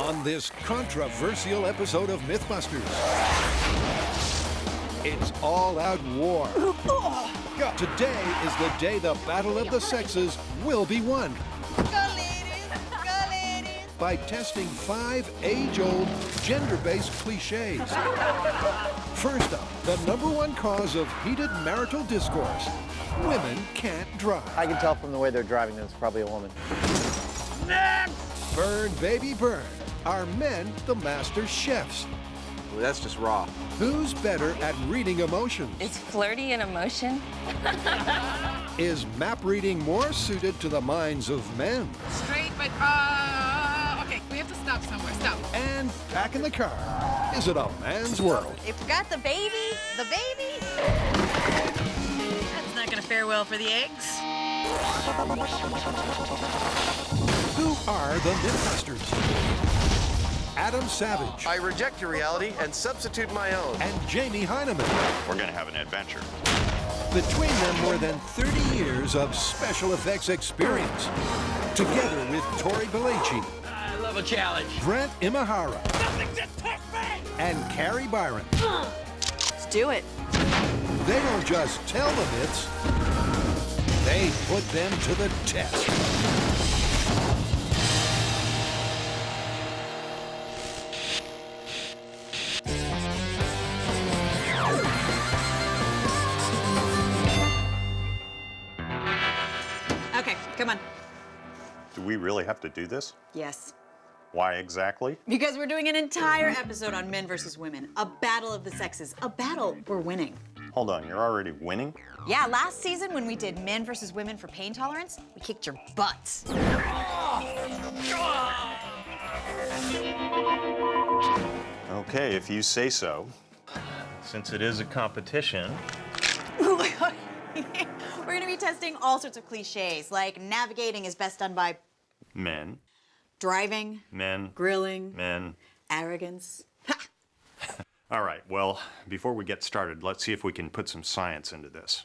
on this controversial episode of MythBusters. It's all-out war. Today is the day the battle of the sexes will be won. Go ladies! Go ladies! By testing 5 age-old gender-based clichés. First up, the #1 cause of heated marital discourse. Women can't drive. I can tell from the way they're driving that it's probably a woman. Next! Burn, baby, burn. Are men the master chefs? Well, that's just raw. Who's better at reading emotions? Is flirty an emotion? Is map reading more suited to the minds of men? Straight, but, okay, we have to stop somewhere. Stop. And back in the car, is it a man's world? They forgot the baby. The baby. That's not gonna fare well for the eggs. Who are the MythBusters? Adam Savage I reject your reality and substitute my own. and Jamie Heineman. We're gonna have an adventure. Between them, more than 30 years of special effects experience. Together with Tori Belleci, I love a challenge. Brent Imahara, Nothing just touched me! and Carrie Byron. Let's do it. They don't just tell the myths, they put them to the test. Okay, come on. Do we really have to do this? Yes. Why exactly? Because we're doing an entire episode on men versus women. A battle of the sexes. A battle we're winning. Hold on, you're already winning? Yeah, last season when we did men versus women for pain tolerance, we kicked your butts. Okay, if you say so. Since it is a competition. We're gonna be testing all sorts of cliches, like navigating is best done by Men, driving, men, grilling, men. arrogance. All right, well, before we get started, let's see if we can put some science into this.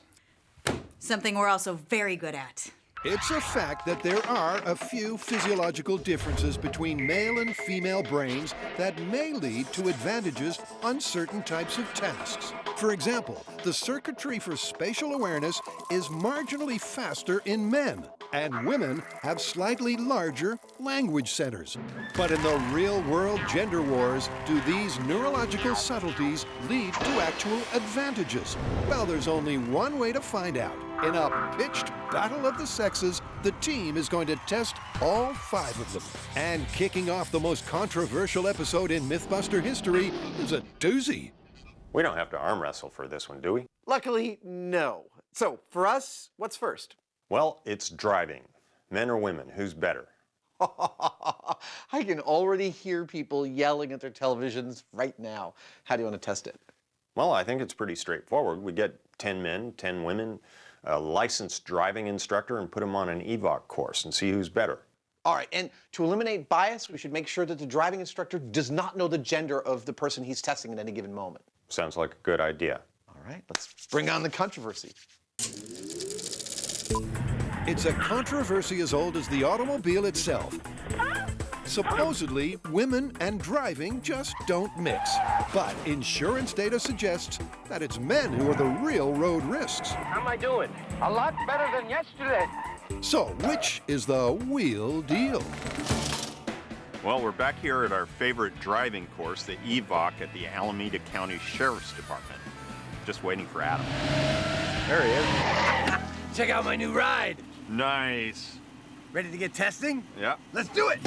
Something we're also very good at. It's a fact that there are a few physiological differences between male and female brains that may lead to advantages on certain types of tasks. For example, the circuitry for spatial awareness is marginally faster in men, and women have slightly larger language centers. But in the real-world gender wars, do these neurological subtleties lead to actual advantages? Well, there's only one way to find out. In a pitched battle of the sexes, the team is going to test all 5 of them. And kicking off the most controversial episode in MythBuster history is a doozy. We don't have to arm wrestle for this one, do we? Luckily, no. So, for us, what's first? Well, it's driving. Men or women, who's better? I can already hear people yelling at their televisions right now. How do you want to test it? Well, I think it's pretty straightforward. We get 10 men, 10 women, a licensed driving instructor, and put them on an EVOC course and see who's better. All right, and to eliminate bias, we should make sure that the driving instructor does not know the gender of the person he's testing at any given moment. Sounds like a good idea. All right, let's bring on the controversy. It's a controversy as old as the automobile itself. Supposedly, women and driving just don't mix. But insurance data suggests that it's men who are the real road risks. How am I doing? A lot better than yesterday. So, which is the wheel deal? Well, we're back here at our favorite driving course, the EVOC at the Alameda County Sheriff's Department. Just waiting for Adam. There he is. Check out my new ride. Nice. Ready to get testing? Yeah. Let's do it.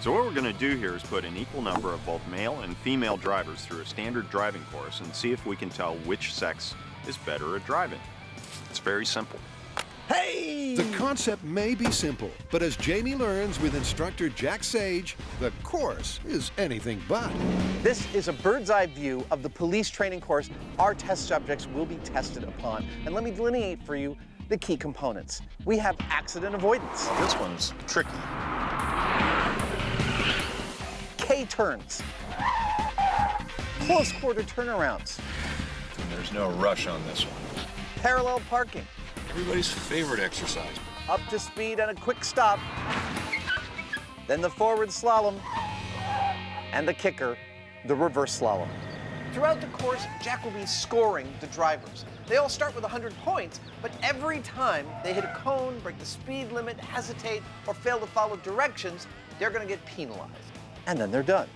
So what we're going to do here is put an equal number of both male and female drivers through a standard driving course and see if we can tell which sex is better at driving. It's very simple. Hey! The concept may be simple, but as Jamie learns with instructor Jack Sage, the course is anything but. This is a bird's eye view of the police training course our test subjects will be tested upon. And let me delineate for you the key components. We have accident avoidance. This one's tricky. K-turns. Close quarter turnarounds. And there's no rush on this one. Parallel parking. Everybody's favorite exercise. Up to speed and a quick stop. then the forward slalom, and the kicker, the reverse slalom. Throughout the course, Jack will be scoring the drivers. They all start with 100 points, but every time they hit a cone, break the speed limit, hesitate, or fail to follow directions, they're gonna get penalized. And then they're done.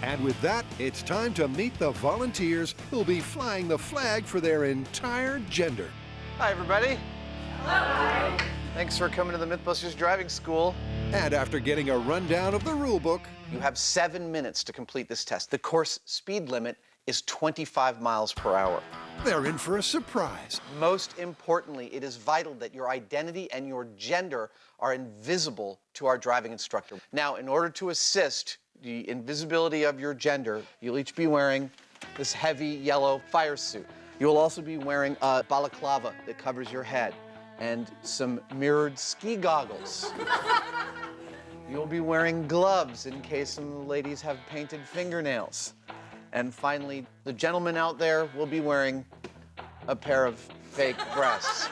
And with that, it's time to meet the volunteers who'll be flying the flag for their entire gender. Hi, everybody. Hello. Thanks for coming to the MythBusters driving school. And after getting a rundown of the rule book, You have 7 minutes to complete this test. The course speed limit is 25 miles per hour. they're in for a surprise. Most importantly, it is vital that your identity and your gender are invisible to our driving instructor. Now, in order to assist the invisibility of your gender, you'll each be wearing this heavy yellow fire suit. You'll also be wearing a balaclava that covers your head and some mirrored ski goggles. You'll be wearing gloves in case some of the ladies have painted fingernails. And finally, the gentlemen out there will be wearing a pair of fake breasts.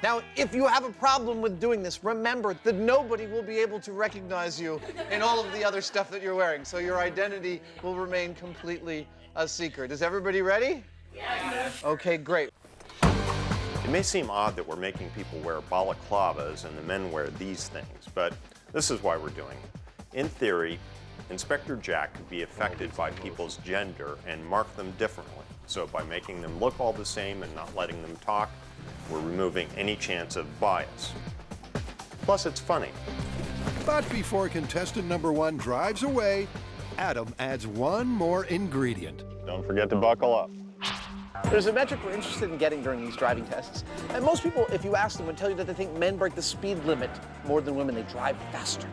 Now, if you have a problem with doing this, remember that nobody will be able to recognize you in all of the other stuff that you're wearing, so your identity will remain completely a secret. Is everybody ready? Yes. Okay, great. It may seem odd that we're making people wear balaclavas and the men wear these things, but this is why we're doing it. In theory, Inspector Jack could be affected by people's gender and mark them differently. So by making them look all the same and not letting them talk, we're removing any chance of bias. Plus, it's funny. But before contestant number 1 drives away, Adam adds one more ingredient. Don't forget to buckle up. There's a metric we're interested in getting during these driving tests. And most people, if you ask them, would tell you that they think men break the speed limit more than women. They drive faster.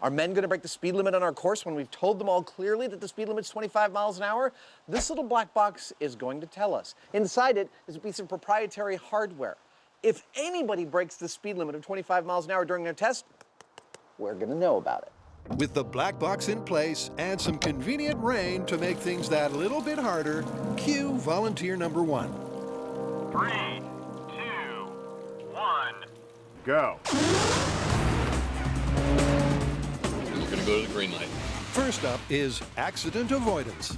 Are men going to break the speed limit on our course when we've told them all clearly that the speed limit's 25 miles an hour? This little black box is going to tell us. Inside it is a piece of proprietary hardware. If anybody breaks the speed limit of 25 miles an hour during their test, we're going to know about it. With the black box in place and some convenient rain to make things that little bit harder, cue volunteer number 1. 3, 2, 1, go. We're gonna go to the green light. First up is accident avoidance.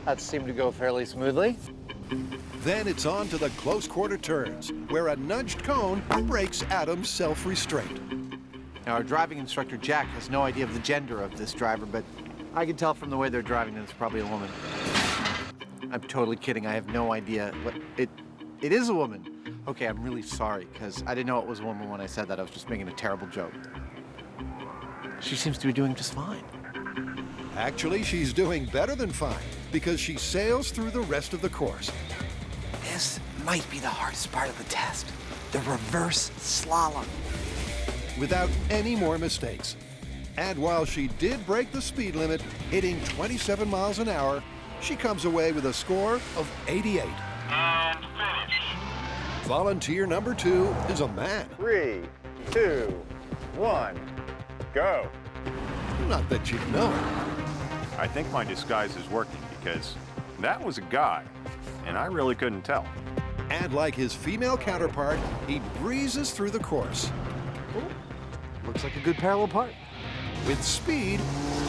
That seemed to go fairly smoothly. Then it's on to the close quarter turns, where a nudged cone breaks Adam's self-restraint. Now, our driving instructor, Jack, has no idea of the gender of this driver, but I can tell from the way they're driving that it's probably a woman. I'm totally kidding. I have no idea. It is a woman. Okay, I'm really sorry, because I didn't know it was a woman when I said that. I was just making a terrible joke. She seems to be doing just fine. Actually, she's doing better than fine, because she sails through the rest of the course. This might be the hardest part of the test. The reverse slalom. Without any more mistakes. And while she did break the speed limit, hitting 27 miles an hour, she comes away with a score of 88. And finish. Volunteer number 2 is a man. 3, 2, 1, go. Not that you'd know it. I think my disguise is working because that was a guy, and I really couldn't tell. And like his female counterpart, he breezes through the course. Looks like a good parallel park. With speed,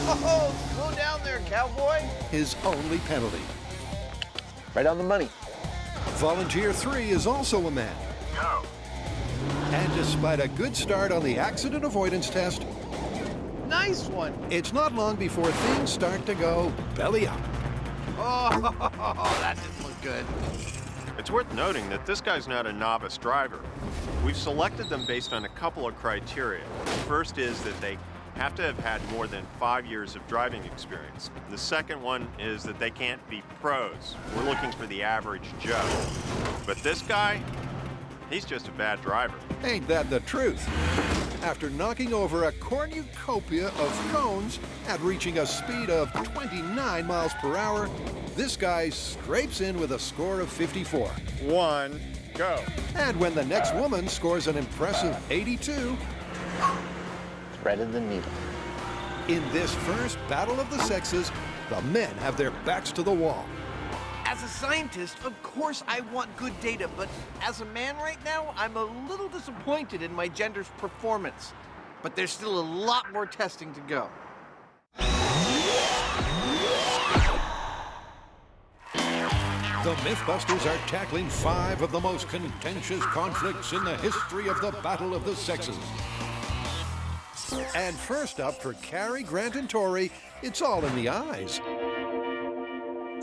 Oh, slow down there, cowboy. his only penalty. Right on the money. Volunteer 3 is also a man. Go. And despite a good start on the accident avoidance test, Nice one. it's not long before things start to go belly up. Oh, that didn't look good. It's worth noting that this guy's not a novice driver. We've selected them based on a couple of criteria. First is that they have to have had more than 5 years of driving experience. The second one is that they can't be pros. We're looking for the average Joe. But this guy, he's just a bad driver. Ain't that the truth? After knocking over a cornucopia of cones and reaching a speed of 29 miles per hour, this guy scrapes in with a score of 54. 1, go. And when the next woman scores an impressive 82, Threaded the needle. in this first battle of the sexes, the men have their backs to the wall. As a scientist, of course I want good data, but as a man right now, I'm a little disappointed in my gender's performance. but there's still a lot more testing to go. The MythBusters are tackling 5 of the most contentious conflicts in the history of the Battle of the Sexes. And first up for Carrie, Grant, and Tori, it's all in the eyes.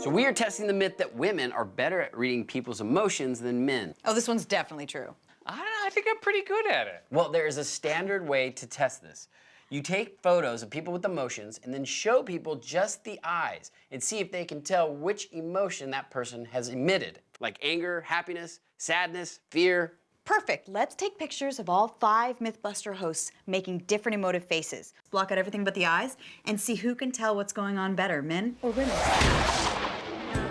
So we are testing the myth that women are better at reading people's emotions than men. Oh, this one's definitely true. I think I'm pretty good at it. Well, there is a standard way to test this. You take photos of people with emotions and then show people just the eyes and see if they can tell which emotion that person has emitted, like anger, happiness, sadness, fear. Perfect. Let's take pictures of all 5 MythBuster hosts making different emotive faces. Block out everything but the eyes and see who can tell what's going on better, men or women.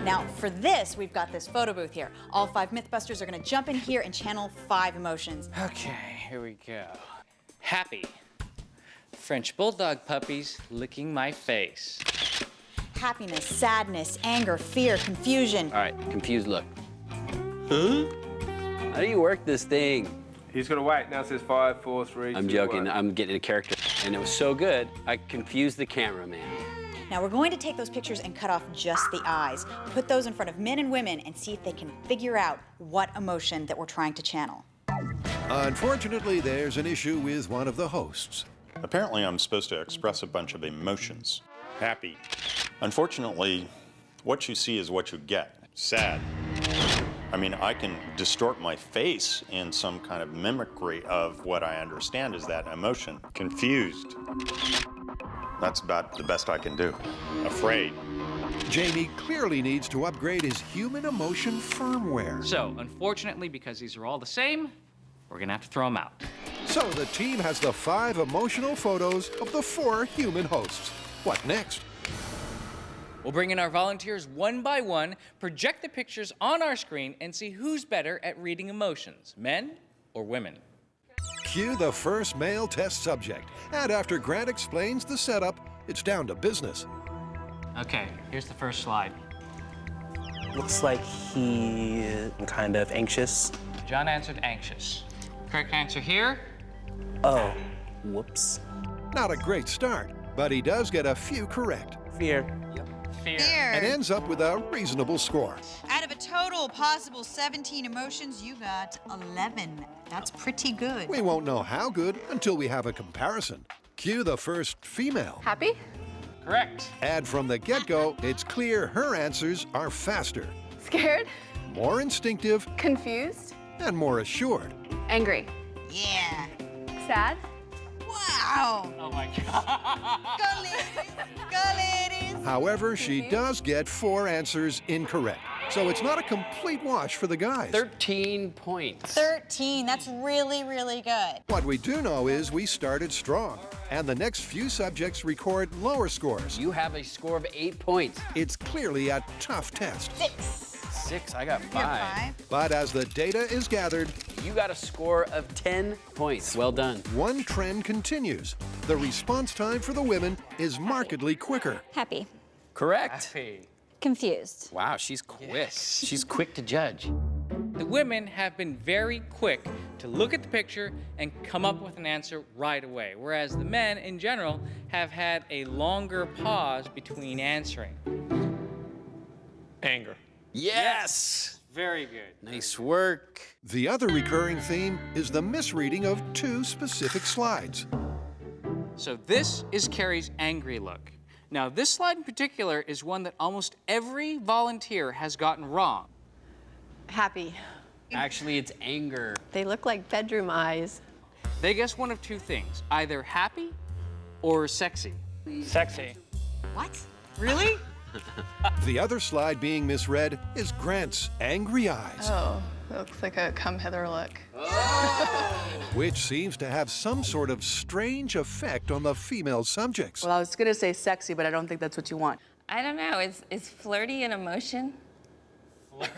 Now, for this, we've got this photo booth here. All 5 MythBusters are gonna jump in here and channel 5 emotions. Okay, here we go. Happy. French bulldog puppies licking my face. Happiness, sadness, anger, fear, confusion. All right, confused look. Huh? How do you work this thing? He's gonna wait. Now it says 5, 4, 3, I'm 2, joking. 1. I'm getting a character. And it was so good, I confused the cameraman. Now we're going to take those pictures and cut off just the eyes. Put those in front of men and women and see if they can figure out what emotion that we're trying to channel. Unfortunately, there's an issue with one of the hosts. Apparently, I'm supposed to express a bunch of emotions. Happy. Unfortunately, what you see is what you get. Sad. I mean, I can distort my face in some kind of mimicry of what I understand is that emotion. Confused. That's about the best I can do. Afraid. Jamie clearly needs to upgrade his human emotion firmware. So, unfortunately, because these are all the same, we're gonna have to throw them out. So the team has the 5 emotional photos of the 4 human hosts. What next? We'll bring in our volunteers one by one, project the pictures on our screen, and see who's better at reading emotions, men or women. Cue the first male test subject. And after Grant explains the setup, it's down to business. Okay, here's the first slide. Looks like he's kind of anxious. John answered anxious. Correct answer here? Oh, whoops. Not a great start, but he does get a few correct. Fear. Fear. And ends up with a reasonable score. Out of a total possible 17 emotions, you got 11. That's pretty good. We won't know how good until we have a comparison. Cue the first female. Happy? Correct. And from the get-go, it's clear her answers are faster, Scared? more instinctive, Confused? and more assured. Angry? Yeah. Sad? Wow. Oh my God. Go ladies. Go ladies. However, she does get 4 answers incorrect. So it's not a complete wash for the guys. 13 points. 13. That's really, really good. What we do know is we started strong, and the next few subjects record lower scores. You have a score of 8 points. It's clearly a tough test. 6, I got 5. You're 5. But as the data is gathered, You got a score of 10 points. Well done. one trend continues. The response time for the women is markedly quicker. Happy. Correct. Happy. Confused. Wow, she's quick. She's quick to judge. The women have been very quick to look at the picture and come up with an answer right away, whereas the men, in general, have had a longer pause between answering. Anger. Yes! Very good. Nice work. The other recurring theme is the misreading of 2 specific slides. So this is Carrie's angry look. Now, this slide in particular is one that almost every volunteer has gotten wrong. Happy. Actually, it's anger. They look like bedroom eyes. They guess one of 2 things, either happy or sexy. Sexy. What? Really? The other slide being misread is Grant's angry eyes, Oh, that looks like a come hither look. which seems to have some sort of strange effect on the female subjects. Well, I was gonna say sexy, but I don't think that's what you want. I don't know. Is flirty an emotion? What?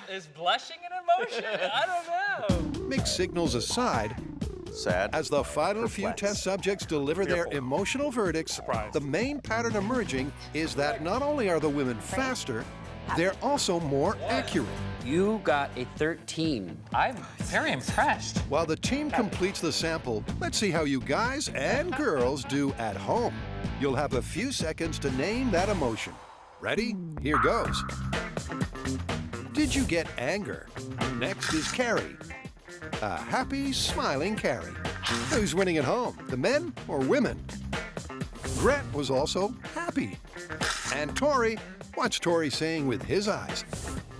Is blushing an emotion? I don't know. Mixed signals aside, Sad. as the final few test subjects deliver their emotional verdicts, the main pattern emerging is that not only are the women faster, They're also more accurate. You got a 13. I'm very impressed. While the team completes the sample, let's see how you guys and girls do at home. You'll have a few seconds to name that emotion. Ready? Here goes. Did you get anger? Next is Carrie. A happy, smiling Carrie. Who's winning at home, the men or women? Brett was also happy. And Tori, what's Tori saying with his eyes?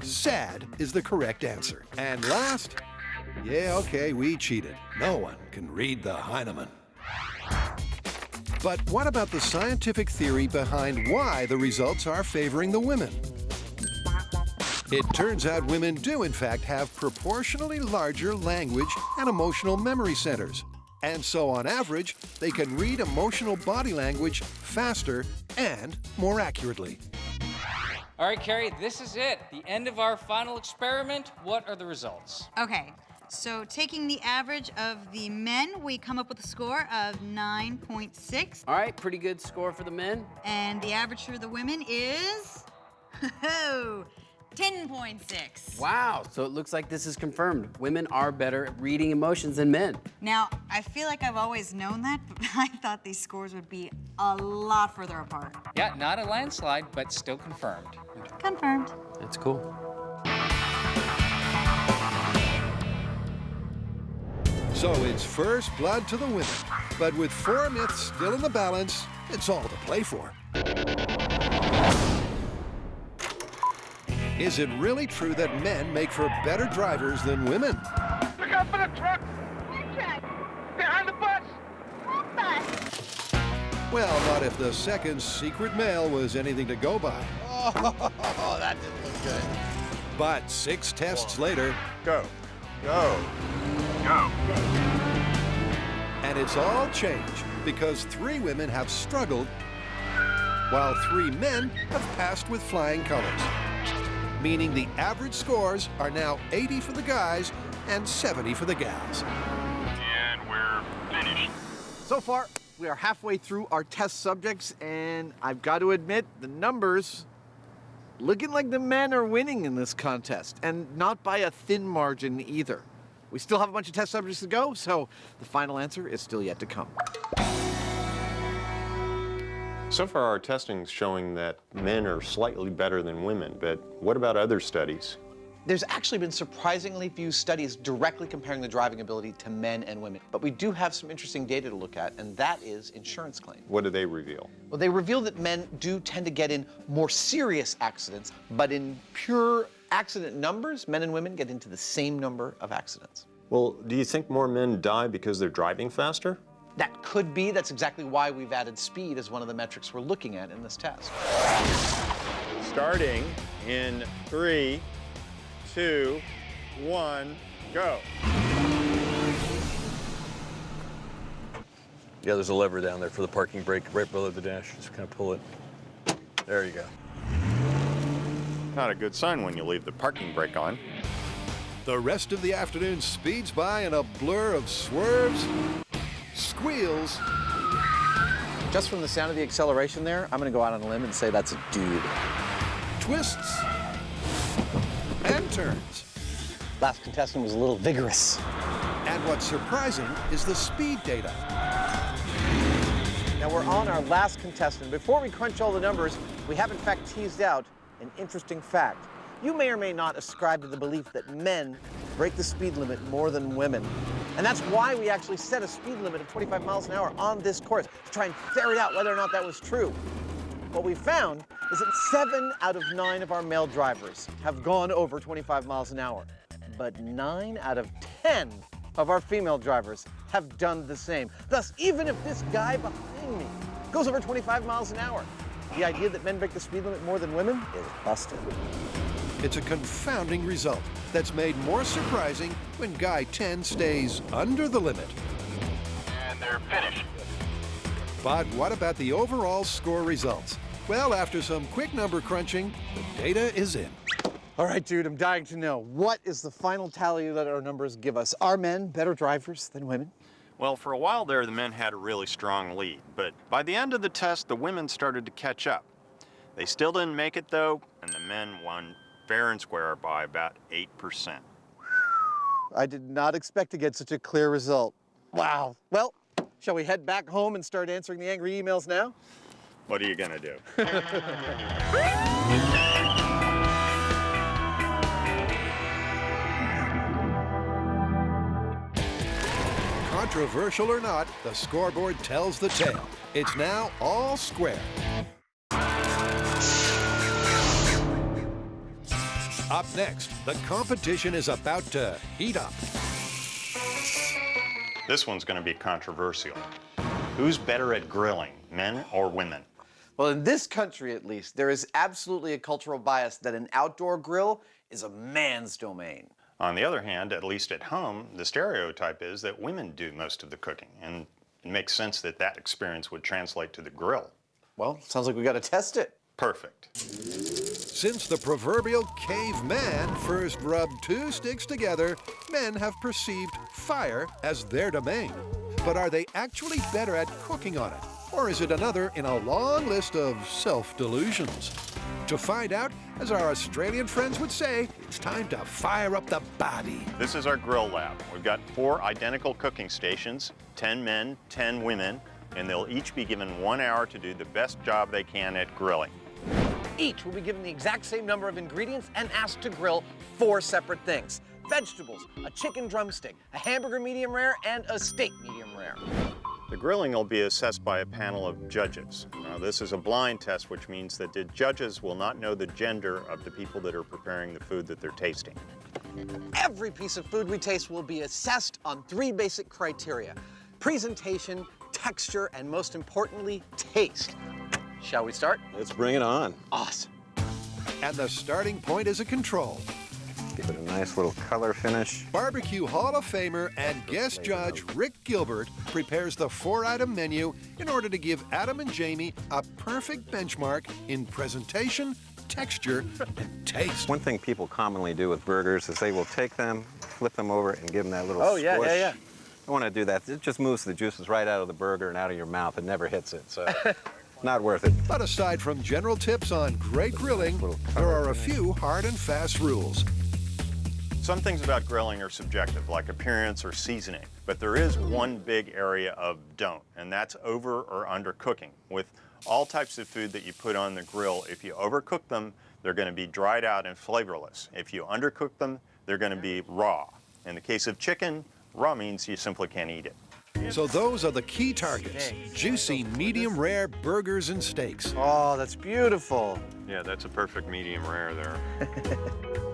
Sad is the correct answer. And last, yeah, okay, we cheated. No one can read the Heinemann. But what about the scientific theory behind why the results are favoring the women? It turns out women do, in fact, have proportionally larger language and emotional memory centers. And so, on average, they can read emotional body language faster and more accurately. All right, Carrie, this is it. The end of our final experiment. What are the results? Okay, so taking the average of the men, we come up with a score of 9.6. All right, pretty good score for the men. And the average for the women is 10.6. Wow, so it looks like this is confirmed. Women are better at reading emotions than men. Now, I feel like I've always known that, but I thought these scores would be a lot further apart. Yeah, not a landslide, but still confirmed. Confirmed. That's cool. So it's first blood to the women. But with 4 myths still in the balance, it's all to play for. Is it really true that men make for better drivers than women? Look out for the truck! What truck? Behind the bus! What bus? Well, not if the second secret mail was anything to go by. Oh, that didn't look good. But 6 tests later, Go. Go. Go. and it's all changed because 3 women have struggled while 3 men have passed with flying colors. Meaning the average scores are now 80 for the guys and 70 for the gals. And we're finished. So far, we are halfway through our test subjects, and I've got to admit, the numbers looking like the men are winning in this contest, and not by a thin margin either. We still have a bunch of test subjects to go, so the final answer is still yet to come. So far, our testing's showing that men are slightly better than women, but what about other studies? There's actually been surprisingly few studies directly comparing the driving ability to men and women, but we do have some interesting data to look at, and that is insurance claims. What do they reveal? Well, they reveal that men do tend to get in more serious accidents, but in pure accident numbers, men and women get into the same number of accidents. Well, do you think more men die because they're driving faster? That could be. That's exactly why we've added speed as one of the metrics we're looking at in this test. Starting in 3, 2, 1, go. Yeah, there's a lever down there for the parking brake right below the dash. Just kind of pull it. There you go. Not a good sign when you leave the parking brake on. The rest of the afternoon speeds by in a blur of swerves, squeals. Just from the sound of the acceleration there, I'm going to go out on a limb and say that's a dude. Twists and turns. Last contestant was a little vigorous. And what's surprising is the speed data. Now we're on our last contestant. Before we crunch all the numbers, we have in fact teased out an interesting fact. You may or may not ascribe to the belief that men break the speed limit more than women. And that's why we actually set a speed limit of 25 miles an hour on this course, to try and ferret out whether or not that was true. What we found is that 7 out of 9 of our male drivers have gone over 25 miles an hour. But 9 out of 10 of our female drivers have done the same. Thus, even if this guy behind me goes over 25 miles an hour, the idea that men break the speed limit more than women is busted. It's a confounding result that's made more surprising when guy 10 stays under the limit. And they're finished. But what about the overall score results? Well, after some quick number crunching, the data is in. All right, dude, I'm dying to know. What is the final tally that our numbers give us? Are men better drivers than women? Well, for a while there, the men had a really strong lead, but by the end of the test, the women started to catch up. They still didn't make it, though, and the men won fair and square by about 8%. I did not expect to get such a clear result. Wow. Well, shall we head back home and start answering the angry emails now? What are you gonna do? Controversial or not, the scoreboard tells the tale. It's now all square. Up next, the competition is about to heat up. This one's gonna be controversial. Who's better at grilling, men or women? Well, in this country at least, there is absolutely a cultural bias that an outdoor grill is a man's domain. On the other hand, at least at home, the stereotype is that women do most of the cooking, and it makes sense that that experience would translate to the grill. Well, sounds like we gotta test it. Perfect. Since the proverbial caveman first rubbed two sticks together, men have perceived fire as their domain. But are they actually better at cooking on it? Or is it another in a long list of self-delusions? To find out, as our Australian friends would say, it's time to fire up the body. This is our grill lab. We've got 4 identical cooking stations, 10 men, 10 women, and they'll each be given 1 hour to do the best job they can at grilling. Each will be given the exact same number of ingredients and asked to grill 4 separate things. Vegetables, a chicken drumstick, a hamburger medium rare, and a steak medium rare. The grilling will be assessed by a panel of judges. Now, this is a blind test, which means that the judges will not know the gender of the people that are preparing the food that they're tasting. Every piece of food we taste will be assessed on 3 basic criteria: presentation, texture, and most importantly, taste. Shall we start? Let's bring it on. Awesome. And the starting point is a control. Give it a nice little color finish. Barbecue Hall of Famer and guest judge Rick Gilbert prepares the 4-item menu in order to give Adam and Jamie a perfect benchmark in presentation, texture, and taste. One thing people commonly do with burgers is they will take them, flip them over, and give them that little Oh, yeah, squish. yeah. I want to do that. It just moves the juices right out of the burger and out of your mouth. It never hits it, so not worth it. But aside from general tips on great grilling, there are a few hard and fast rules. Some things about grilling are subjective, like appearance or seasoning, but there is one big area of don't, and that's over or under cooking. With all types of food that you put on the grill, if you overcook them, they're going to be dried out and flavorless. If you undercook them, they're going to be raw. In the case of chicken, raw means you simply can't eat it. So those are the key targets: juicy, medium rare burgers and steaks. Oh, that's beautiful. Yeah, that's a perfect medium rare there.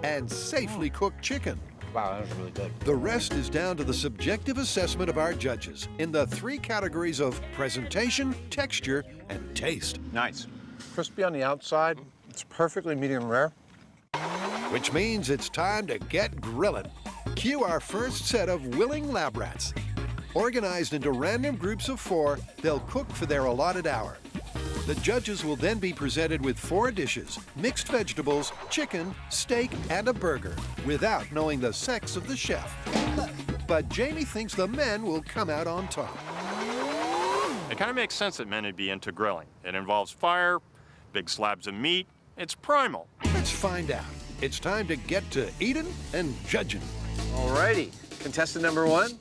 And safely cooked chicken. Wow, that was really good. The rest is down to the subjective assessment of our judges in the 3 categories of presentation, texture, and taste. Nice. Crispy on the outside. It's perfectly medium rare. Which means it's time to get grilling. Cue our first set of willing lab rats. Organized into random groups of 4, they'll cook for their allotted hour. The judges will then be presented with 4 dishes: mixed vegetables, chicken, steak, and a burger, without knowing the sex of the chef. But Jamie thinks the men will come out on top. It kind of makes sense that men would be into grilling. It involves fire, big slabs of meat. It's primal. Let's find out. It's time to get to eating and judging. Alrighty, contestant number 1.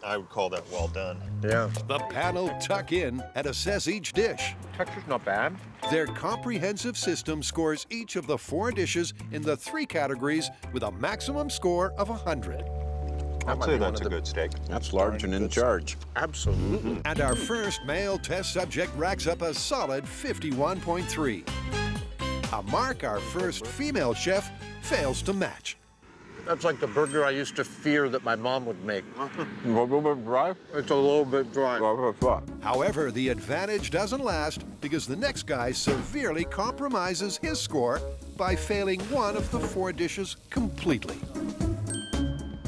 I would call that well done. Yeah. The panel tuck in and assess each dish. Texture's not bad. Their comprehensive system scores each of the 4 dishes in the 3 categories with a maximum score of 100. I'd say that's a good steak. That's large and in charge. Absolutely. And our first male test subject racks up a solid 51.3. A mark our first female chef fails to match. That's like the burger I used to fear that my mom would make. A little bit dry? It's a little bit dry. However, the advantage doesn't last because the next guy severely compromises his score by failing one of the 4 dishes completely.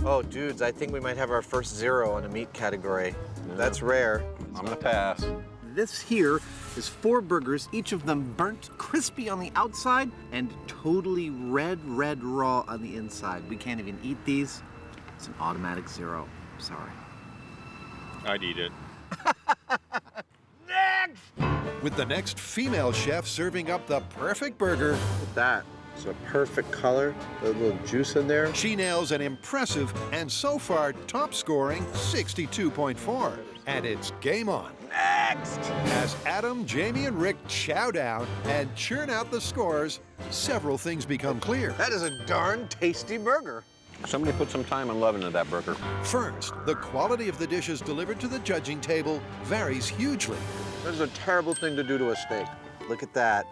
Oh, dudes, I think we might have our first 0 in a meat category. That's rare. I'm gonna pass. This here is 4 burgers, each of them burnt crispy on the outside and totally red raw on the inside. We can't even eat these. It's an automatic 0. Sorry. I'd eat it. Next! with the next female chef serving up the perfect burger. Look at that. It's a perfect color, a little juice in there. She nails an impressive and so far top scoring 62.4. And it's game on. Next! As Adam, Jamie, and Rick chow down and churn out the scores, several things become clear. That is a darn tasty burger. Somebody put some time and love into that burger. First, the quality of the dishes delivered to the judging table varies hugely. That is a terrible thing to do to a steak. Look at that.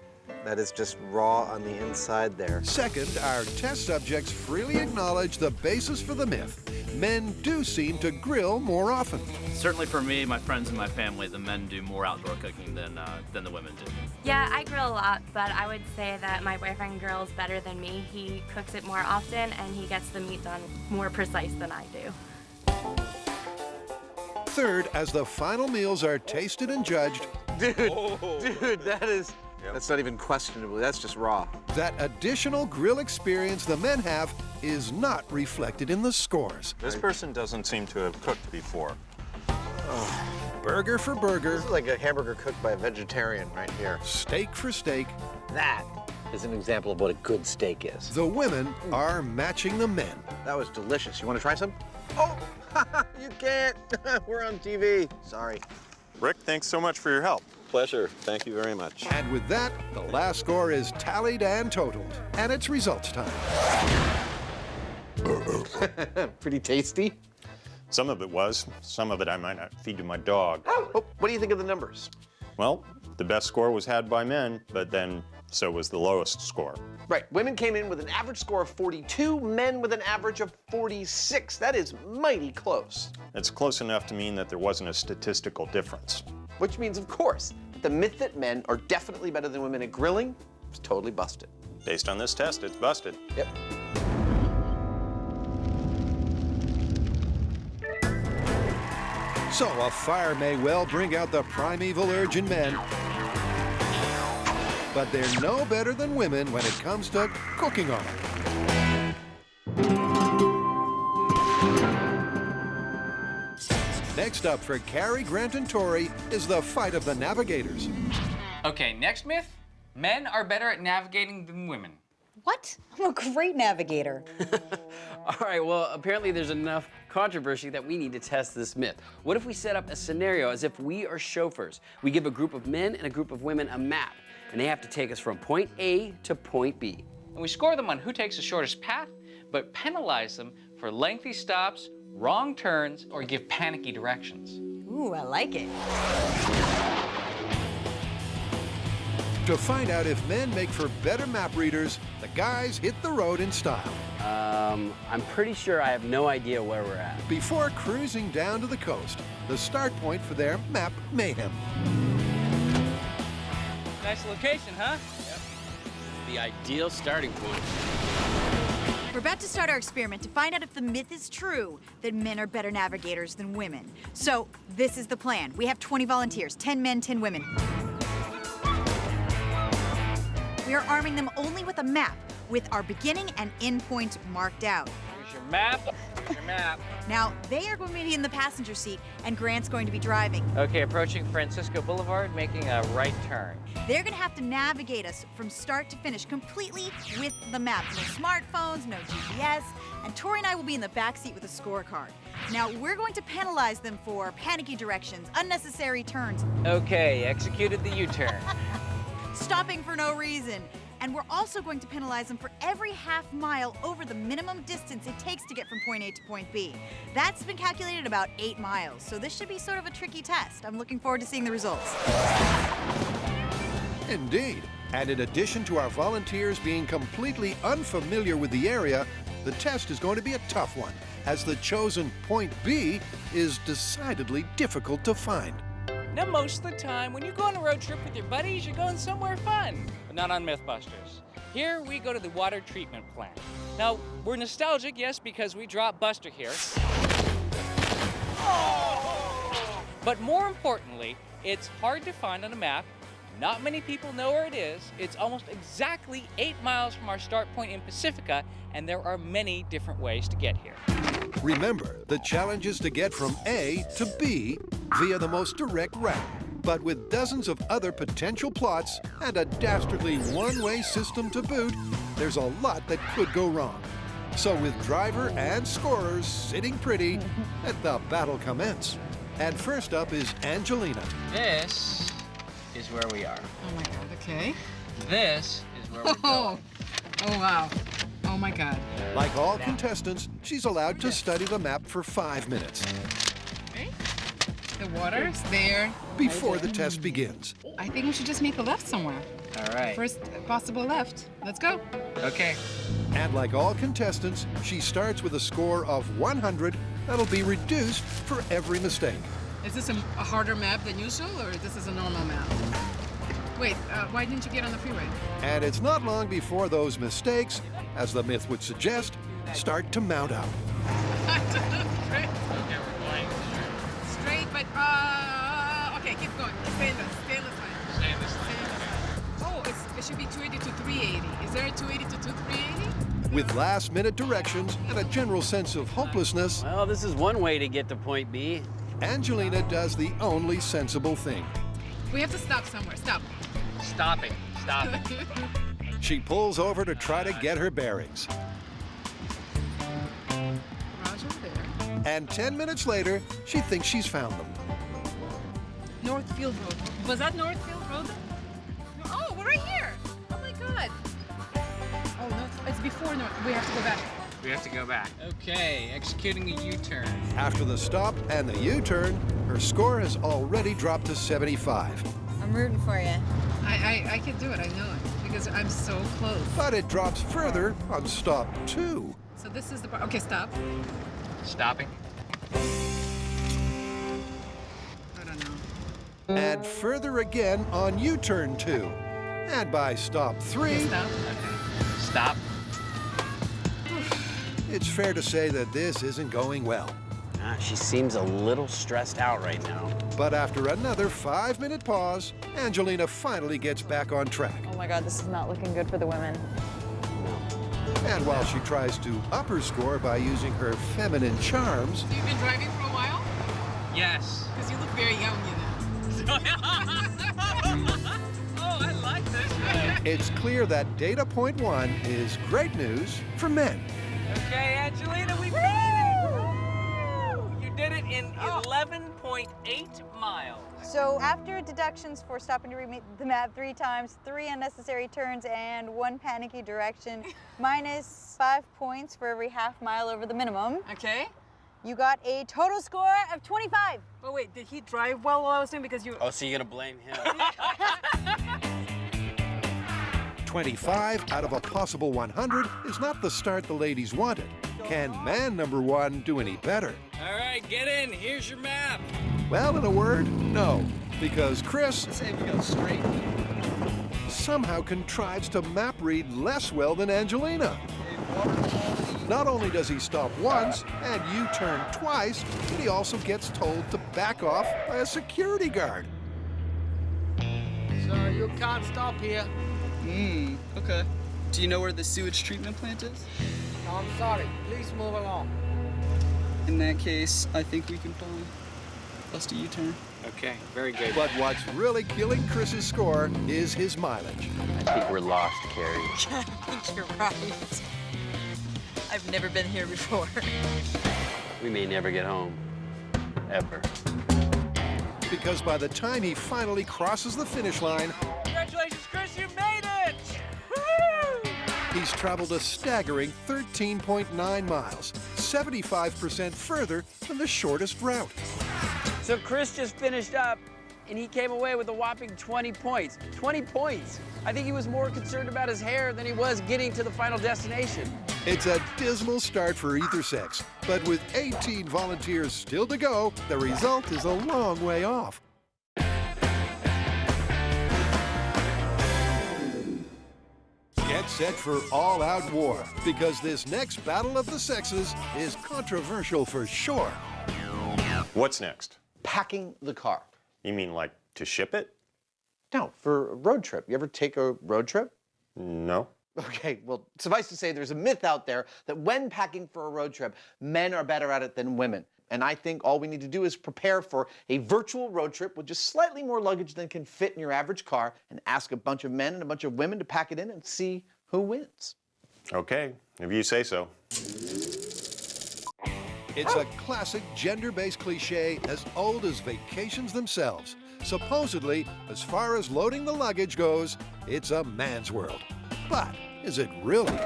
That is just raw on the inside there. Second, our test subjects freely acknowledge the basis for the myth. Men do seem to grill more often. Certainly for me, my friends and my family, the men do more outdoor cooking than the women do. Yeah, I grill a lot, but I would say that my boyfriend grills better than me. He cooks it more often, and he gets the meat done more precise than I do. Third, as the final meals are tasted and judged, Dude, that is... That's not even questionable. That's just raw. that additional grill experience the men have is not reflected in the scores. This person doesn't seem to have cooked before. Burger for burger, This is like a hamburger cooked by a vegetarian right here. steak for steak, That is an example of what a good steak is. the women are matching the men. That was delicious. You want to try some? Oh, you can't. We're on TV. Sorry. Rick, thanks so much for your help. Pleasure. Thank you very much. And with that, the last score is tallied and totaled, and it's results time. Pretty tasty. Some of it was, some of it I might not feed to my dog. Oh, what do you think of the numbers? Well, the best score was had by men, but then so was the lowest score. Right. Women came in with an average score of 42, men with an average of 46. That is mighty close. It's close enough to mean that there wasn't a statistical difference. Which means, of course, that the myth that men are definitely better than women at grilling is totally busted. Based on this test, it's busted. Yep. So a fire may well bring out the primeval urge in men, but they're no better than women when it comes to cooking on it. Next up for Cary, Grant, and Tori is the fight of the navigators. Okay, next myth. Men are better at navigating than women. What? I'm a great navigator. All right, well, apparently there's enough controversy that we need to test this myth. What if we set up a scenario as if we are chauffeurs? We give a group of men and a group of women a map, and they have to take us from point A to point B. And we score them on who takes the shortest path, but penalize them for lengthy stops, wrong turns, or give panicky directions. Ooh, I like it. To find out if men make for better map readers, the guys hit the road in style. I'm pretty sure I have no idea where we're at. Before cruising down to the coast, the start point for their map mayhem. Nice location, huh? Yep. The ideal starting point. We're about to start our experiment to find out if the myth is true that men are better navigators than women. So this is the plan. We have 20 volunteers, 10 men, 10 women. We are arming them only with a map with our beginning and end points marked out. Here's your map. Your map. Now, they are going to be in the passenger seat, and Grant's going to be driving. Okay, approaching Francisco Boulevard, making a right turn. They're going to have to navigate us from start to finish completely with the map. No smartphones, no GPS, and Tori and I will be in the back seat with a scorecard. Now, we're going to penalize them for panicky directions, unnecessary turns. Okay, executed the U-turn. Stopping for no reason. And we're also going to penalize them for every half mile over the minimum distance it takes to get from point A to point B. That's been calculated about 8 miles, so this should be sort of a tricky test. I'm looking forward to seeing the results. Indeed. And in addition to our volunteers being completely unfamiliar with the area, the test is going to be a tough one, as the chosen point B is decidedly difficult to find. Now, most of the time, when you go on a road trip with your buddies, you're going somewhere fun, but not on MythBusters. Here, we go to the water treatment plant. Now, we're nostalgic, yes, because we dropped Buster here. But more importantly, it's hard to find on a map. Not many people know where it is. It's almost exactly 8 miles from our start point in Pacifica, and there are many different ways to get here. Remember, the challenge is to get from A to B via the most direct route. But with dozens of other potential plots and a dastardly one-way system to boot, there's a lot that could go wrong. So with driver and scorers sitting pretty, let the battle commence. And first up is Angelina. This is where we are. Oh my God, okay. This is where we're going. Oh wow. Oh my God. Like all contestants, she's allowed to study the map for 5 minutes. Okay. The water's there. Before the test begins. I think we should just make a left somewhere. All right. First possible left. Let's go. Okay. And like all contestants, she starts with a score of 100 that'll be reduced for every mistake. Is this a harder map than usual, or this is a normal map? Wait, why didn't you get on the freeway? And it's not long before those mistakes, as the myth would suggest, start to mount up. Straight. Okay, we're going straight, but okay, keep going. Stay in this line. Stay in this line. Oh, it should be 280 to 380. Is there a 280 to 380? With last-minute directions and a general sense of hopelessness, Well, this is one way to get to point B. Angelina does the only sensible thing. We have to stop somewhere. Stop. Stopping. Stopping. She pulls over to try to get her bearings. Roger there. And 10 minutes later, she thinks she's found them. Northfield Road. Was that Northfield Road? Oh, we're right here. Oh my God. Oh, no, it's before North. We have to go back. We have to go back. Okay, executing a U-turn. After the stop and the U-turn, her score has already dropped to 75. I'm rooting for you. I can do it. I know it because I'm so close. But it drops further on stop 2. So this is the part. Okay, stop. Stopping. I don't know. And further again on U-turn 2. And by stop 3, Okay, stop. Stop. it's fair to say that this isn't going well. She seems a little stressed out right now. But after another 5-minute pause, Angelina finally gets back on track. Oh my God, this is not looking good for the women. And while she tries to up her score by using her feminine charms, So you've been driving for a while? Yes. Because you look very young, you know. Oh, I like this. it's clear that data point 1 is great news for men. Okay, Angelina, we made it! You did it in 11.8 miles. So after deductions for stopping to read the map 3 times, 3 unnecessary turns, and 1 panicky direction, minus 5 points for every half mile over the minimum, Okay. you got a total score of 25. But wait, did he drive well while I was doing? Because you. Oh, so you're gonna blame him? 25 out of a possible 100 is not the start the ladies wanted. Can man number 1 do any better? All right, get in. Here's your map. Well, in a word, no. Because Chris Say we go straight. somehow contrives to map read less well than Angelina. Not only does he stop once and U-turn twice, but he also gets told to back off by a security guard. Sir, you can't stop here. Okay. Do you know where the sewage treatment plant is? I'm sorry. Please move along. In that case, I think we can probably bust a U-turn. Okay, very good. But what's really killing Chris's score is his mileage. I think we're lost, Carrie. I think you're right. I've never been here before. We may never get home. Ever. Because by the time he finally crosses the finish line, Congratulations, Chris, you made it! Woo! he's traveled a staggering 13.9 miles, 75% further than the shortest route. So Chris just finished up, and he came away with a whopping 20 points. 20 points! I think he was more concerned about his hair than he was getting to the final destination. It's a dismal start for either sex, but with 18 volunteers still to go, the result is a long way off. Get set for all-out war, because this next battle of the sexes is controversial for sure. What's next? Packing the car. You mean like to ship it? No, for a road trip. You ever take a road trip? No. Okay, well, suffice to say, there's a myth out there that when packing for a road trip, men are better at it than women. And I think all we need to do is prepare for a virtual road trip with just slightly more luggage than can fit in your average car and ask a bunch of men and a bunch of women to pack it in and see who wins. Okay, if you say so. It's a classic gender-based cliche as old as vacations themselves. Supposedly, as far as loading the luggage goes, it's a man's world. But is it really?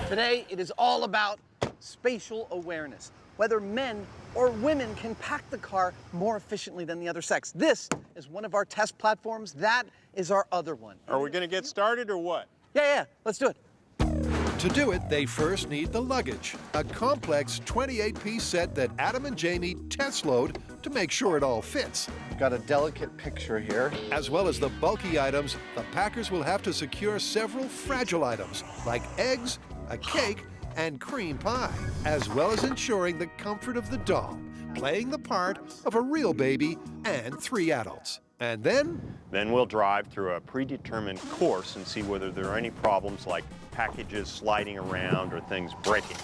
Today, it is all about spatial awareness. Whether men or women can pack the car more efficiently than the other sex. This is one of our test platforms. That is our other one. Are we going to get started or what? Yeah, let's do it. To do it, they first need the luggage, a complex 28-piece set that Adam and Jamie test load to make sure it all fits. Got a delicate picture here. As well as the bulky items, the packers will have to secure several fragile items, like eggs, a cake, and cream pie, as well as ensuring the comfort of the doll, playing the part of a real baby and 3 adults. And then we'll drive through a predetermined course and see whether there are any problems like packages sliding around or things breaking.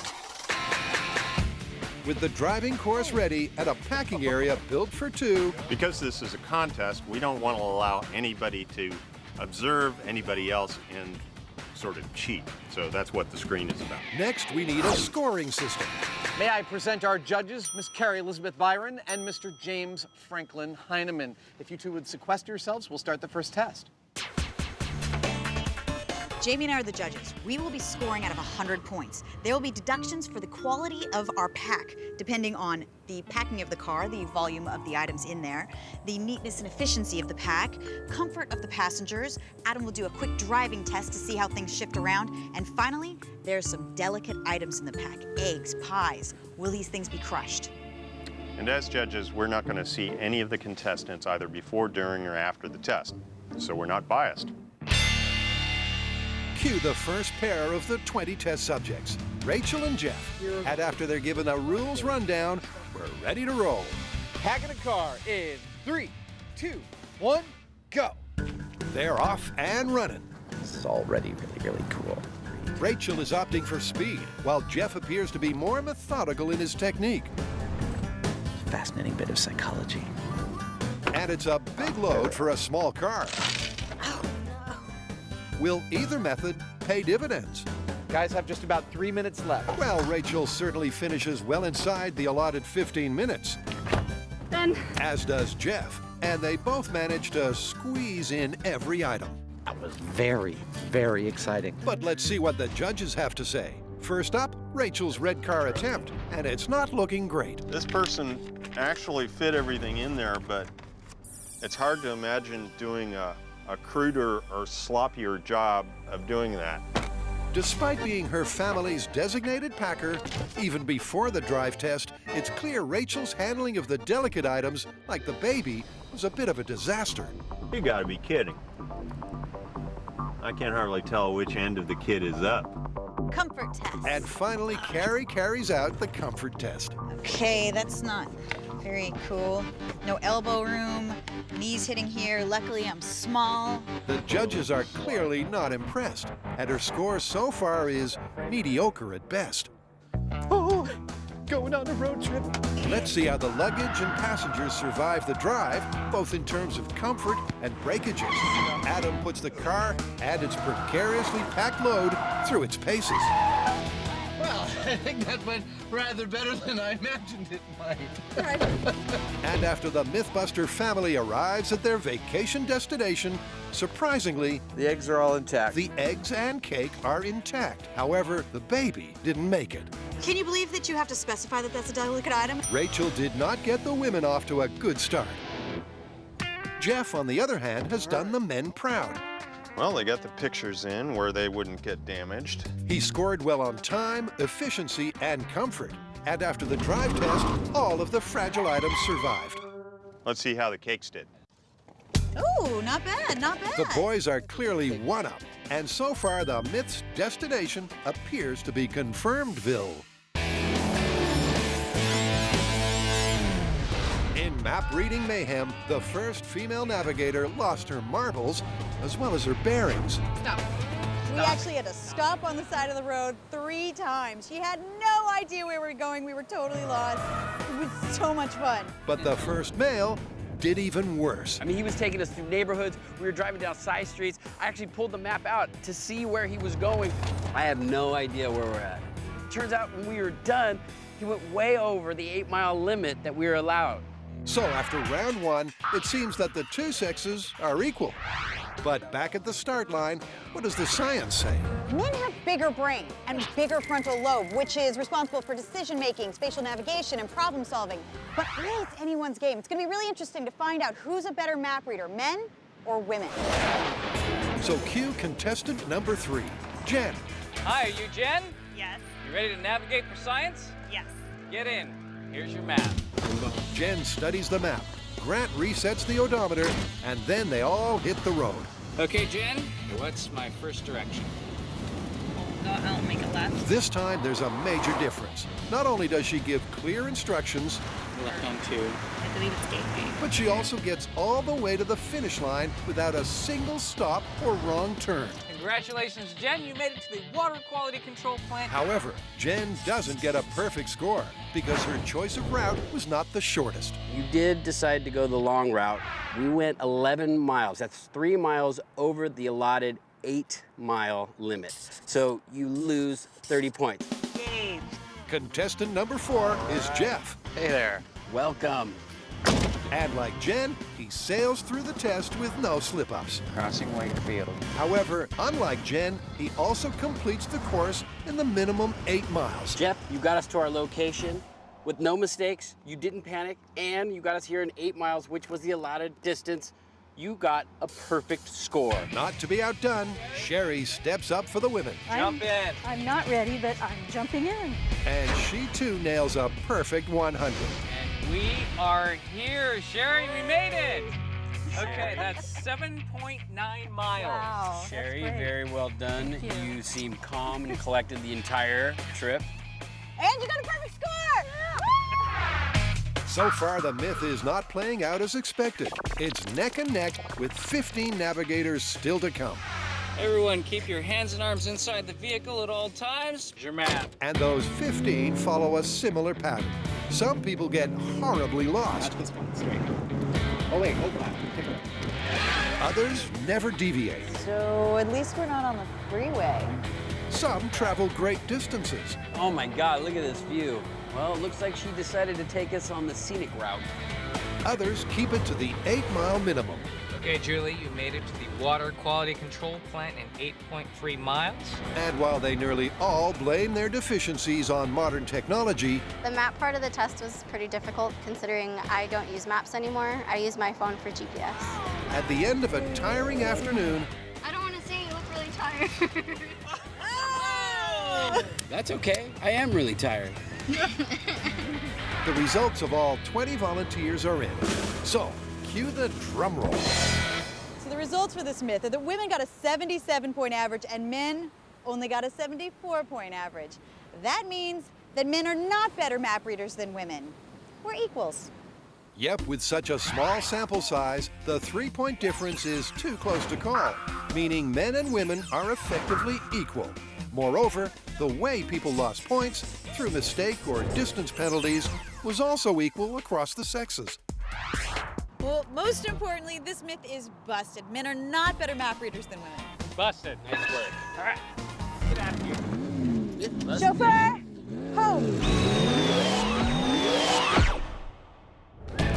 With the driving course ready at a packing area built for 2. Because this is a contest, we don't want to allow anybody to observe anybody else and sort of cheat. So that's what the screen is about. Next, we need a scoring system. May I present our judges, Miss Carrie Elizabeth Byron and Mr. James Franklin Heineman. If you two would sequester yourselves, we'll start the first test. Jamie and I are the judges. We will be scoring out of 100 points. There will be deductions for the quality of our pack, depending on the packing of the car, the volume of the items in there, the neatness and efficiency of the pack, comfort of the passengers. Adam will do a quick driving test to see how things shift around. And finally, there's some delicate items in the pack. Eggs, pies. Will these things be crushed? And as judges, we're not going to see any of the contestants either before, during, or after the test. So we're not biased. Cue the first pair of the 20 test subjects, Rachel and Jeff. And after they're given a rules rundown, we're ready to roll. Packing a car in 3, 2, 1, go. They're off and running. This is already really cool. Rachel is opting for speed, while Jeff appears to be more methodical in his technique. Fascinating bit of psychology. And it's a big load for a small car. Will either method pay dividends? Guys have just about 3 minutes left. Well, Rachel certainly finishes well inside the allotted 15 minutes. Done. As does Jeff, and they both manage to squeeze in every item. That was very, very exciting. But let's see what the judges have to say. First up, Rachel's red car attempt, and it's not looking great. This person actually fit everything in there, but it's hard to imagine doing a cruder or sloppier job of doing that. Despite being her family's designated packer, even before the drive test, it's clear Rachel's handling of the delicate items, like the baby, was a bit of a disaster. You gotta be kidding. I can't hardly tell which end of the kit is up. Comfort test. And finally, Carrie carries out the comfort test. Okay, that's not very cool. No elbow room, knees hitting here. Luckily, I'm small. The judges are clearly not impressed, and her score so far is mediocre at best. Oh, going on a road trip. Let's see how the luggage and passengers survive the drive, both in terms of comfort and breakages. Adam puts the car and its precariously packed load through its paces. Well, I think that went rather better than I imagined it might. And after the MythBuster family arrives at their vacation destination, surprisingly, The eggs are all intact. the eggs and cake are intact. However, the baby didn't make it. Can you believe that you have to specify that that's a delicate item? Rachel did not get the women off to a good start. Jeff, on the other hand, has done the men proud. Well, they got the pictures in where they wouldn't get damaged. He scored well on time, efficiency, and comfort. And after the drive test, all of the fragile items survived. Let's see how the cakes did. Ooh, not bad, not bad. The boys are clearly one up, and so far the myth's destination appears to be Confirmedville. In map-reading mayhem, the first female navigator lost her marbles as well as her bearings. Stop. We actually had to stop on the side of the road 3 times. She had no idea where we were going. We were totally lost. It was so much fun. But the first male did even worse. I mean, he was taking us through neighborhoods. We were driving down side streets. I actually pulled the map out to see where he was going. I have no idea where we're at. Turns out when we were done, he went way over the 8-mile limit that we were allowed. So after round 1, it seems that the two sexes are equal. But back at the start line, what does the science say? Men have bigger brain and bigger frontal lobe, which is responsible for decision making, spatial navigation, and problem solving. But really, it's anyone's game. It's going to be really interesting to find out who's a better map reader, men or women. So cue contestant number 3, Jen. Hi, are you Jen? Yes. You ready to navigate for science? Yes. Get in. Here's your map. Jen studies the map. Grant resets the odometer, and then they all hit the road. Okay, Jen, what's my first direction? Go out and make a left. This time, there's a major difference. Not only does she give clear instructions, Left on 2. I believe it's gate. but she also gets all the way to the finish line without a single stop or wrong turn. Congratulations, Jen. You made it to the water quality control plant. However, Jen doesn't get a perfect score because her choice of route was not the shortest. You did decide to go the long route. We went 11 miles. That's 3 miles over the allotted 8-mile limit. So you lose 30 points. Yay. Contestant number 4 is Jeff. Hey there. Welcome. And like Jen, he sails through the test with no slip-ups. Crossing Wakefield. However, unlike Jen, he also completes the course in the minimum 8 miles. Jeff, you got us to our location with no mistakes. You didn't panic, and you got us here in 8 miles, which was the allotted distance. You got a perfect score. Not to be outdone, Sherry steps up for the women. Jump in. I'm not ready, but I'm jumping in. And she too nails a perfect 100. And we are here. Sherry, we made it. Okay, that's 7.9 miles. Wow. Sherry, very well done. You seem calm and collected the entire trip. And you got a perfect score! So far, the myth is not playing out as expected. It's neck and neck with 15 navigators still to come. Everyone, keep your hands and arms inside the vehicle at all times. Here's your map. And those 15 follow a similar pattern. Some people get horribly lost. This one, straight. Oh, wait, hold on. Others never deviate. So at least we're not on the freeway. Some travel great distances. Oh my God, look at this view. Well, it looks like she decided to take us on the scenic route. Others keep it to the 8-mile minimum. Okay, Julie, you made it to the water quality control plant in 8.3 miles. And while they nearly all blame their deficiencies on modern technology, The map part of the test was pretty difficult considering I don't use maps anymore. I use my phone for GPS. at the end of a tiring afternoon, I don't want to say you look really tired. That's okay. I am really tired. the results of all 20 volunteers are in. So, cue the drum roll. So the results for this myth are that women got a 77-point average and men only got a 74-point average. That means that men are not better map readers than women. We're equals. Yep, with such a small sample size, the 3-point difference is too close to call, meaning men and women are effectively equal. Moreover, the way people lost points, through mistake or distance penalties, was also equal across the sexes. Well, most importantly, this myth is busted. Men are not better map readers than women. Busted. Nice work. All right, get out of here. Chauffeur, home.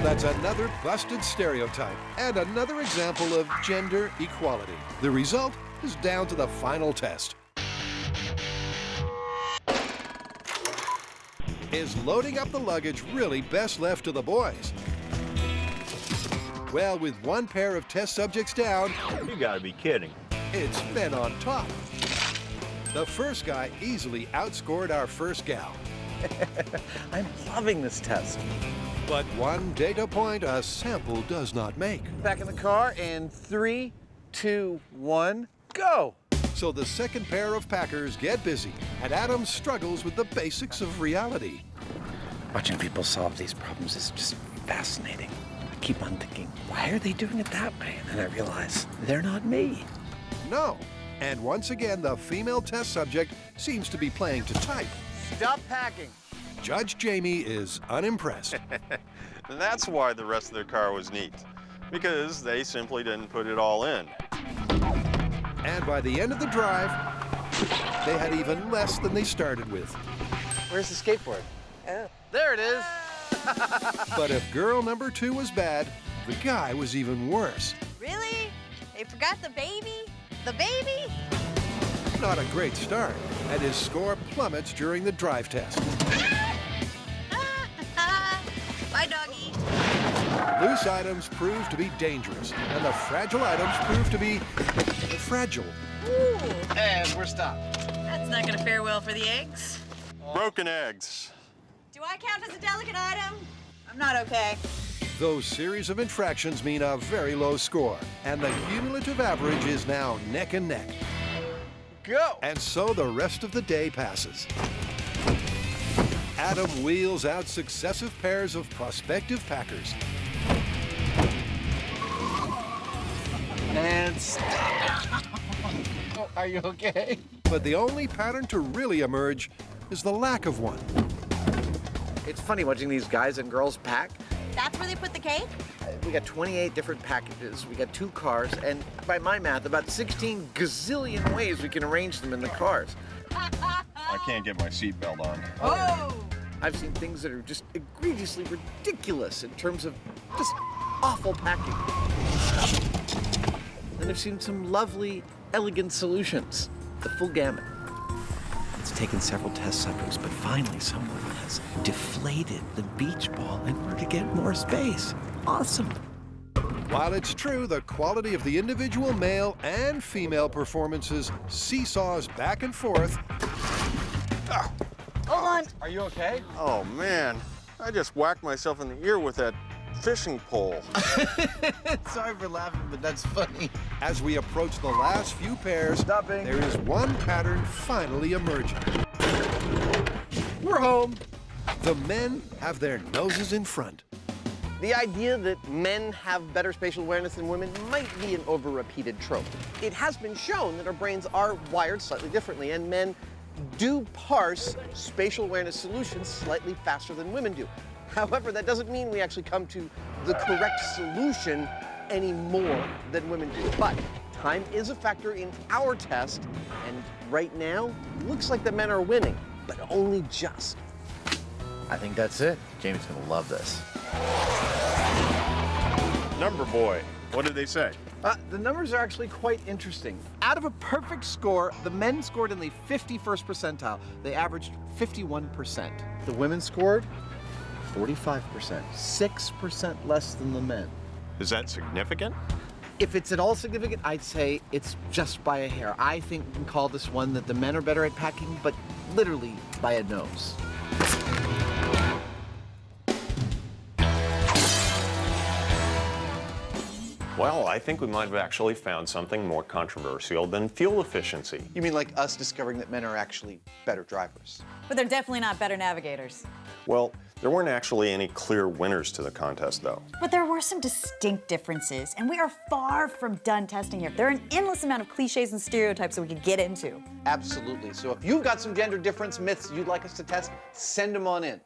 That's another busted stereotype and another example of gender equality. The result is down to the final test. Is loading up the luggage really best left to the boys? Well, with one pair of test subjects down, You gotta be kidding. it's men on top. The first guy easily outscored our first gal. I'm loving this test. But one data point a sample does not make. Back in the car in 3, 2, 1, go! So the second pair of Packers get busy, and Adam struggles with the basics of reality. Watching people solve these problems is just fascinating. I keep on thinking, why are they doing it that way? And then I realize they're not me. No, And once again, the female test subject seems to be playing to type. Stop packing. Judge Jamie is unimpressed. That's why the rest of their car was neat, because they simply didn't put it all in. And by the end of the drive, they had even less than they started with. Where's the skateboard? Oh. There it is. But if girl number 2 was bad, the guy was even worse. Really? They forgot the baby? The baby? Not a great start, and his score plummets during the drive test. Bye, doggy. Loose items prove to be dangerous, and the fragile items prove to be fragile. Ooh. And we're stopped. That's not gonna fare well for the eggs. Broken eggs. Do I count as a delicate item? I'm not okay. Those series of infractions mean a very low score, and the cumulative average is now neck and neck. Go! And so the rest of the day passes. Adam wheels out successive pairs of prospective packers. And stop. Oh, are you okay? But the only pattern to really emerge is the lack of one. It's funny watching these guys and girls pack. That's where they put the cake? We got 28 different packages, we got 2 cars, and by my math, about 16 gazillion ways we can arrange them in the cars. I can't get my seatbelt on. Oh! I've seen things that are just egregiously ridiculous in terms of just awful packing. And I've seen some lovely, elegant solutions. The full gamut. It's taken several test subjects, but finally someone has deflated the beach ball in order to get more space. Awesome. While it's true the quality of the individual male and female performances seesaws back and forth. Hold on. Are you okay? Oh, man. I just whacked myself in the ear with that fishing pole. Sorry for laughing, but that's funny. As we approach the last few pairs, Stopping. there is one pattern finally emerging. We're home. The men have their noses in front. The idea that men have better spatial awareness than women might be an over-repeated trope. It has been shown that our brains are wired slightly differently, and men do parse spatial awareness solutions slightly faster than women do. However, that doesn't mean we actually come to the correct solution any more than women do. But time is a factor in our test, and right now, looks like the men are winning, but only just. I think that's it. Jamie's gonna love this. Number boy, what did they say? The numbers are actually quite interesting. Out of a perfect score, the men scored in the 51st percentile. They averaged 51%. The women scored 45%, 6% less than the men. Is that significant? If it's at all significant, I'd say it's just by a hair. I think we can call this one that the men are better at packing, but literally by a nose. Well, I think we might have actually found something more controversial than fuel efficiency. You mean like us discovering that men are actually better drivers? But they're definitely not better navigators. Well, there weren't actually any clear winners to the contest, though. But there were some distinct differences, and we are far from done testing here. There are an endless amount of cliches and stereotypes that we could get into. Absolutely. So if you've got some gender difference myths you'd like us to test, send them on in.